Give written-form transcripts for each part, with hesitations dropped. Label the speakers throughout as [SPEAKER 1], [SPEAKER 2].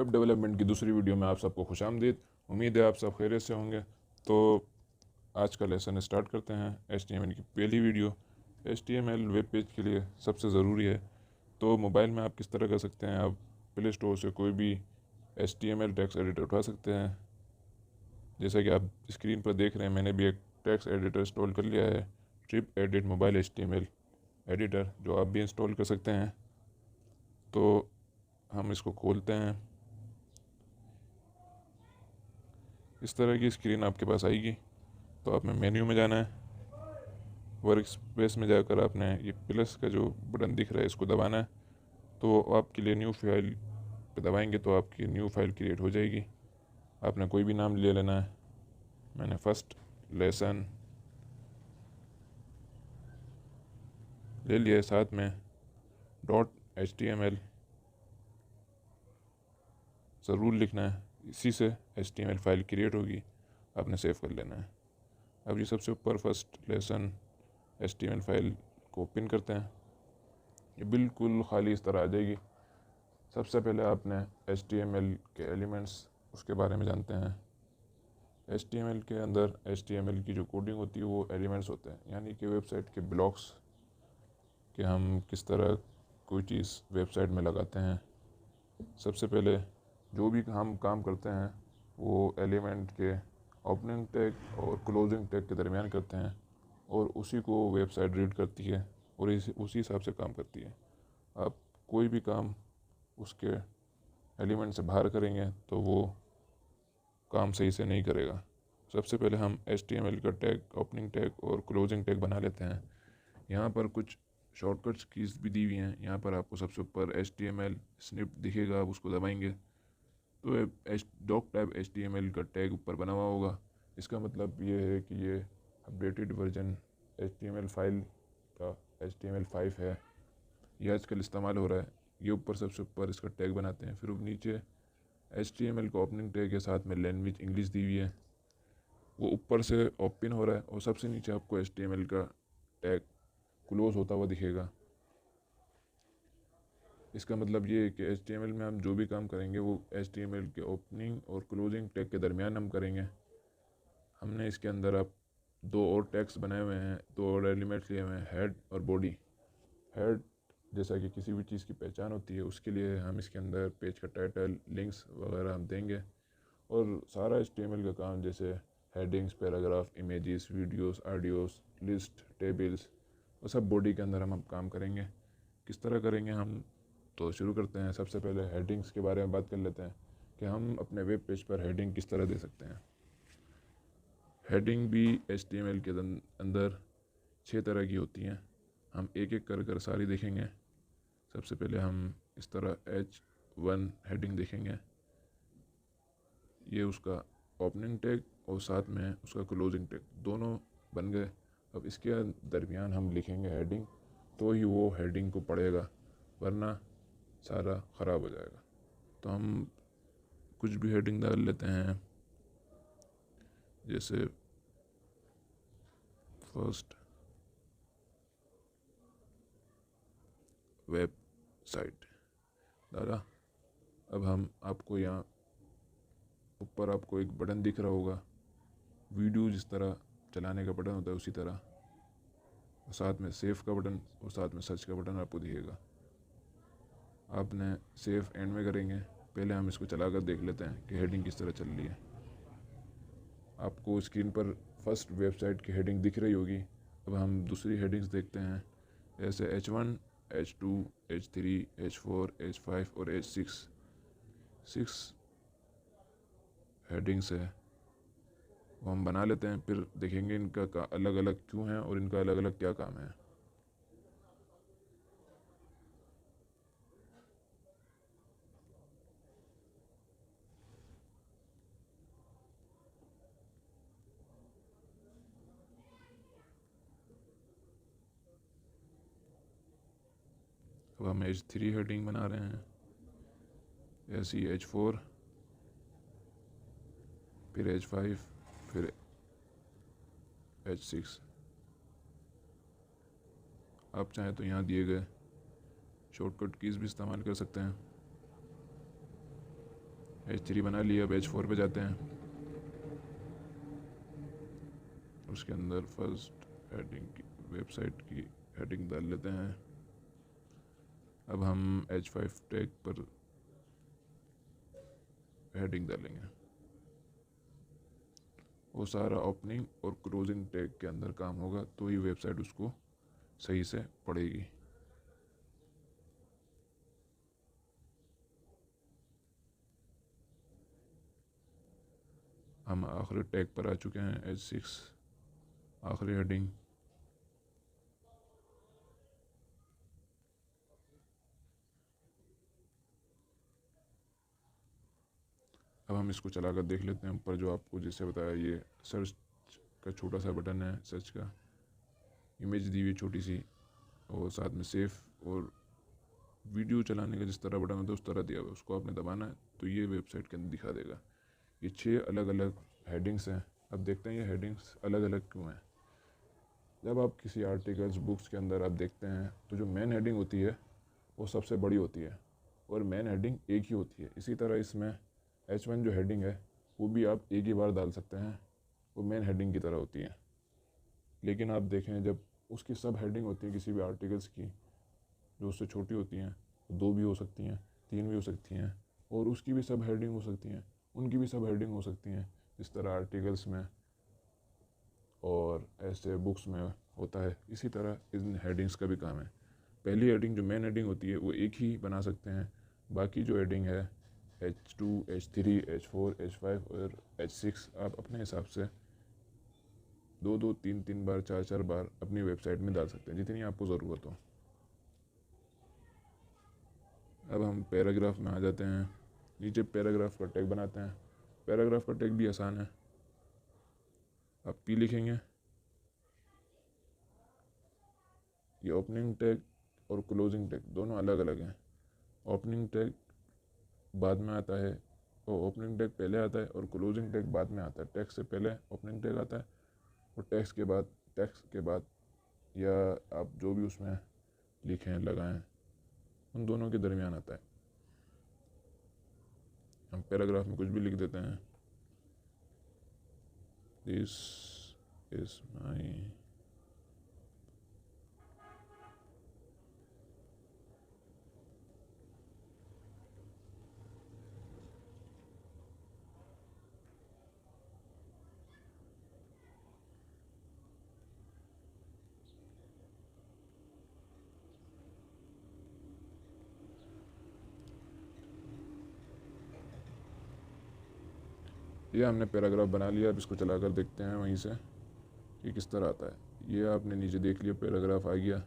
[SPEAKER 1] Web development की दूसरी video में आप सबको खुशामदीद। उम्मीद है आप सब खैरियत से होंगे। तो आज का लेसन स्टार्ट करते हैं। HTML की पहली वीडियो। HTML वेब पेज के लिए सबसे ज़रूरी है। तो मोबाइल में आप किस तरह कर सकते हैं, आप प्ले स्टोर से कोई भी HTML टेक्स्ट एडिटर उठा सकते हैं। जैसा कि आप स्क्रीन पर देख रहे हैं, मैंने भी एक टेक्स्ट एडिटर इंस्टॉल कर लिया है, trip edit mobile HTML editor, जो आप भी इंस्टॉल कर सकते हैं। तो हम इसको खोलते हैं। इस तरह की स्क्रीन आपके पास आएगी। तो आपने मेन्यू में जाना है, वर्क स्पेस में जाकर आपने ये प्लस का जो बटन दिख रहा है इसको दबाना है। तो आपके लिए न्यू फाइल पे दबाएंगे तो आपकी न्यू फाइल क्रिएट हो जाएगी। आपने कोई भी नाम ले लेना है। मैंने फर्स्ट लेसन ले लिया है, साथ में .html ज़रूर लिखना है, इसी से HTML फाइल क्रिएट होगी। आपने सेव कर लेना है। अब ये सबसे ऊपर फर्स्ट लेसन HTML फाइल को ओपन करते हैं। ये बिल्कुल खाली इस तरह आ जाएगी। सबसे पहले आपने HTML के एलिमेंट्स उसके बारे में जानते हैं। HTML के अंदर HTML की जो कोडिंग होती है वो एलिमेंट्स होते हैं, यानी कि वेबसाइट के ब्लॉक्स कि हम किस तरह कोई चीज़ वेबसाइट में लगाते हैं। सबसे पहले जो भी हम काम करते हैं वो एलिमेंट के ओपनिंग टैग और क्लोजिंग टैग के दरमियान करते हैं, और उसी को वेबसाइट रीड करती है और उसी हिसाब से काम करती है। आप कोई भी काम उसके एलिमेंट से बाहर करेंगे तो वो काम सही से नहीं करेगा। सबसे पहले हम HTML का टैग, ओपनिंग टैग और क्लोजिंग टैग बना लेते हैं। यहाँ पर कुछ शॉर्टकट्स कीज़ भी दी हुई हैं। यहाँ पर आपको सबसे ऊपर HTML स्निप दिखेगा, आप उसको दबाएंगे तो डॉक टाइप HTML का टैग ऊपर बना हुआ होगा। इसका मतलब ये है कि ये अपडेटेड वर्जन HTML फाइल का HTML5 है, ये आजकल इस्तेमाल हो रहा है। ये ऊपर सबसे ऊपर इसका टैग बनाते हैं। फिर नीचे HTML का ओपनिंग टैग के साथ में लैंग्वेज इंग्लिश दी हुई है, वो ऊपर से ओपन हो रहा है, और सबसे नीचे आपको HTML का टैग क्लोज होता हुआ दिखेगा। इसका मतलब ये है कि HTML में हम जो भी काम करेंगे वो HTML के ओपनिंग और क्लोजिंग टैग के दरमियान हम करेंगे। हमने इसके अंदर अब दो और टैग्स बनाए हुए हैं, दो और एलिमेंट्स लिए हुए हैं, हेड और बॉडी। हेड जैसा कि किसी भी चीज़ की पहचान होती है, उसके लिए हम इसके अंदर पेज का टाइटल, लिंक्स वगैरह हम देंगे। और सारा HTML का काम जैसे headings, paragraph, images, videos, audios, list, tables, वो सब बॉडी के अंदर हम काम करेंगे। किस तरह करेंगे हम, तो शुरू करते हैं। सबसे पहले हेडिंग्स के बारे में बात कर लेते हैं कि हम अपने वेब पेज पर हेडिंग किस तरह दे सकते हैं। हेडिंग भी HTML के अंदर 6 तरह की होती हैं। हम एक एक कर सारी देखेंगे। सबसे पहले हम इस तरह H1 हेडिंग देखेंगे, ये उसका ओपनिंग टैग और साथ में उसका क्लोजिंग टैग दोनों बन गए। अब इसके दरमियान हम लिखेंगे हेडिंग, तो ही वो हेडिंग को पढ़ेगा, वरना सारा ख़राब हो जाएगा। तो हम कुछ भी हेडिंग डाल लेते हैं, जैसे फर्स्ट वेबसाइट डाला। अब हम आपको यहाँ ऊपर आपको एक बटन दिख रहा होगा, वीडियो जिस तरह चलाने का बटन होता है उसी तरह, और साथ में सेव का बटन और साथ में सर्च का बटन आपको दिखेगा। आपने सेव एंड में करेंगे। पहले हम इसको चला कर देख लेते हैं कि हेडिंग किस तरह चल रही है। आपको स्क्रीन पर फर्स्ट वेबसाइट की हेडिंग दिख रही होगी। अब हम दूसरी हेडिंग्स देखते हैं, जैसे H1, H2, H3, H4, H5 और H6। 6 हेडिंग्स है, वो हम बना लेते हैं। फिर देखेंगे इनका अलग अलग क्यों है और इनका अलग अलग क्या काम है। अब हम H3 हेडिंग बना रहे हैं, ऐसी H4, फिर H5, फिर H6। आप चाहें तो यहाँ दिए गए शॉर्टकट कीज़ भी इस्तेमाल कर सकते हैं। H3 बना लिया। अब H4 पे जाते हैं। उसके अंदर फर्स्ट हेडिंग की, वेबसाइट की हेडिंग डाल लेते हैं। अब हम H5 टैग पर हेडिंग डालेंगे। वो सारा ओपनिंग और क्लोजिंग टैग के अंदर काम होगा, तो ही वेबसाइट उसको सही से पढ़ेगी। हम आखिरी टैग पर आ चुके हैं, H6 आखिरी हेडिंग। अब हम इसको चला कर देख लेते हैं। ऊपर जो आपको जैसे बताया, ये सर्च का छोटा सा बटन है, सर्च का इमेज दी हुई छोटी सी, और साथ में सेफ और वीडियो चलाने का जिस तरह बटन होता है उस तरह दिया हुआ है। उसको आपने दबाना है तो ये वेबसाइट के अंदर दिखा देगा। ये 6 अलग अलग हेडिंग्स हैं। अब देखते हैं ये हेडिंग्स अलग अलग क्यों हैं। जब आप किसी आर्टिकल्स बुक्स के अंदर आप देखते हैं तो जो मेन हेडिंग होती है वो सबसे बड़ी होती है, और मेन हेडिंग एक ही होती है। इसी तरह इसमें H1 जो हेडिंग है वो भी आप एक ही बार डाल सकते हैं, वो मेन हेडिंग की तरह होती है। लेकिन आप देखें जब उसकी सब हेडिंग होती है किसी भी आर्टिकल्स की, जो उससे छोटी होती हैं, 2 भी हो सकती हैं, 3 भी हो सकती हैं, और उसकी भी सब हेडिंग हो सकती हैं, उनकी भी सब हेडिंग हो सकती हैं, जिस तरह आर्टिकल्स में और ऐसे बुक्स में होता है। इसी तरह इन हेडिंग्स का भी काम है। पहली हेडिंग जो मेन हेडिंग होती है वो एक ही बना सकते हैं। बाकी जो हेडिंग है H2, H3, H4, H5 और H6 आप अपने हिसाब से 2-2, 3-3 बार, 4-4 बार अपनी वेबसाइट में डाल सकते हैं, जितनी आपको ज़रूरत हो। अब हम पैराग्राफ में आ जाते हैं। नीचे पैराग्राफ का टैग बनाते हैं। पैराग्राफ का टैग भी आसान है। आप P लिखेंगे। ये ओपनिंग टैग और क्लोजिंग टैग दोनों अलग अलग हैं। ओपनिंग टैग बाद में आता है, और ओपनिंग टैग पहले आता है, और क्लोजिंग टैग बाद में आता है। टैक्स से पहले ओपनिंग टैग आता है, और टैक्स के बाद या आप जो भी उसमें लिखें लगाएं उन दोनों के दरमियान आता है। हम पैराग्राफ में कुछ भी लिख देते हैं। दिस इज माई ये हमने पैराग्राफ बना लिया। अब इसको चला कर देखते हैं वहीं से कि किस तरह आता है। ये आपने नीचे देख लिया, पैराग्राफ आ गया।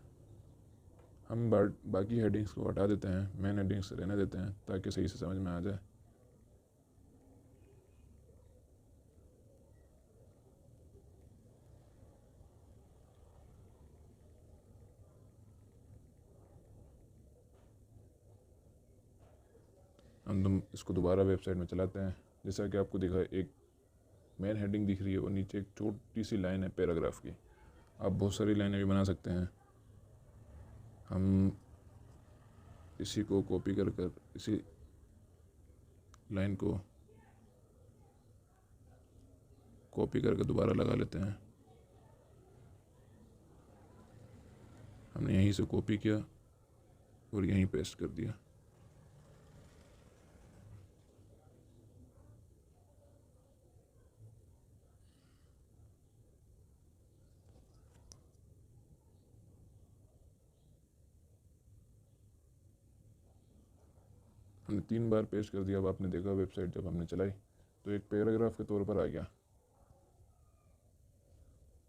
[SPEAKER 1] हम बाकी हेडिंग्स को हटा देते हैं, मेन हेडिंग्स रहने देते हैं ताकि सही से समझ में आ जाए। हम इसको दोबारा वेबसाइट में चलाते हैं। जैसा कि आपको दिखा, एक मेन हेडिंग दिख रही है और नीचे एक छोटी सी लाइन है पैराग्राफ की। आप बहुत सारी लाइनें भी बना सकते हैं। हम इसी को कॉपी कर इसी लाइन को कॉपी करके दोबारा लगा लेते हैं। हमने यहीं से कॉपी किया और यहीं पेस्ट कर दिया। हमने 3 बार पेस्ट कर दिया। अब आपने देखा वेबसाइट जब हमने चलाई तो एक पैराग्राफ के तौर पर आ गया।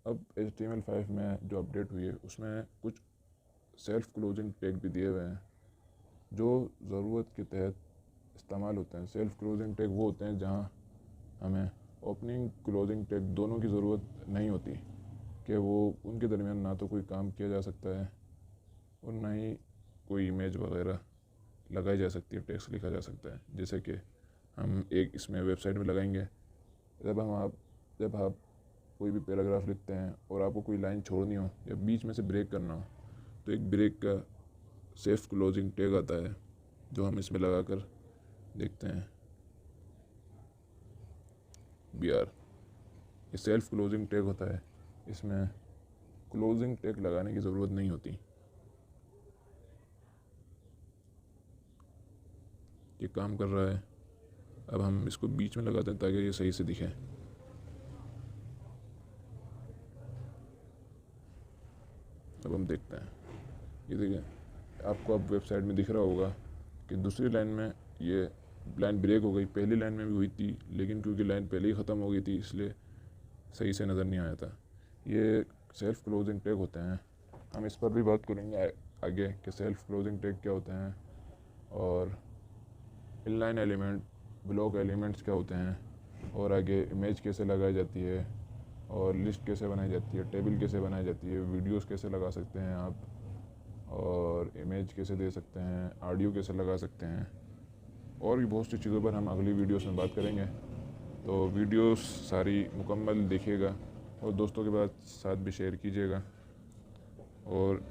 [SPEAKER 1] अब HTML5 में जो अपडेट हुई है उसमें कुछ सेल्फ क्लोजिंग टैग भी दिए हुए हैं जो ज़रूरत के तहत इस्तेमाल होते हैं। सेल्फ क्लोजिंग टैग वो होते हैं जहां हमें ओपनिंग क्लोजिंग टैग दोनों की ज़रूरत नहीं होती, कि वो उनके दरमियान ना तो कोई काम किया जा सकता है और ना ही कोई इमेज वगैरह लगाई जा सकती है, टेक्स्ट लिखा जा सकता है। जैसे कि हम एक इसमें वेबसाइट में लगाएंगे, जब आप कोई भी पैराग्राफ लिखते हैं और आपको कोई लाइन छोड़नी हो या बीच में से ब्रेक करना हो तो एक ब्रेक का सेफ क्लोजिंग टैग आता है जो हम इसमें लगा कर देखते हैं। BR। ये सेल्फ क्लोजिंग टैग होता है, इसमें क्लोजिंग टैग लगाने की ज़रूरत नहीं होती। ये काम कर रहा है। अब हम इसको बीच में लगाते हैं ताकि ये सही से दिखे। अब हम देखते हैं, ये देखिए आपको अब वेबसाइट में दिख रहा होगा कि दूसरी लाइन में ये लाइन ब्रेक हो गई। पहली लाइन में भी हुई थी, लेकिन क्योंकि लाइन पहले ही ख़त्म हो गई थी इसलिए सही से नज़र नहीं आया था। ये सेल्फ क्लोजिंग टैग होते हैं। हम इस पर भी बात करेंगे आगे कि सेल्फ क्लोजिंग टैग क्या होते हैं और इनलाइन एलिमेंट, ब्लॉक एलिमेंट्स क्या होते हैं, और आगे इमेज कैसे लगाई जाती है, और लिस्ट कैसे बनाई जाती है, टेबल कैसे बनाई जाती है, वीडियोस कैसे लगा सकते हैं आप, और इमेज कैसे दे सकते हैं, ऑडियो कैसे लगा सकते हैं, और भी बहुत सी चीज़ों पर हम अगली वीडियोस में बात करेंगे। तो वीडियोस सारी मुकम्मल देखिएगा और दोस्तों के साथ भी शेयर कीजिएगा और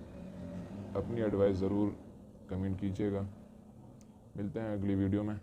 [SPEAKER 1] अपनी एडवाइस ज़रूर कमेंट कीजिएगा। मिलते हैं अगली वीडियो में।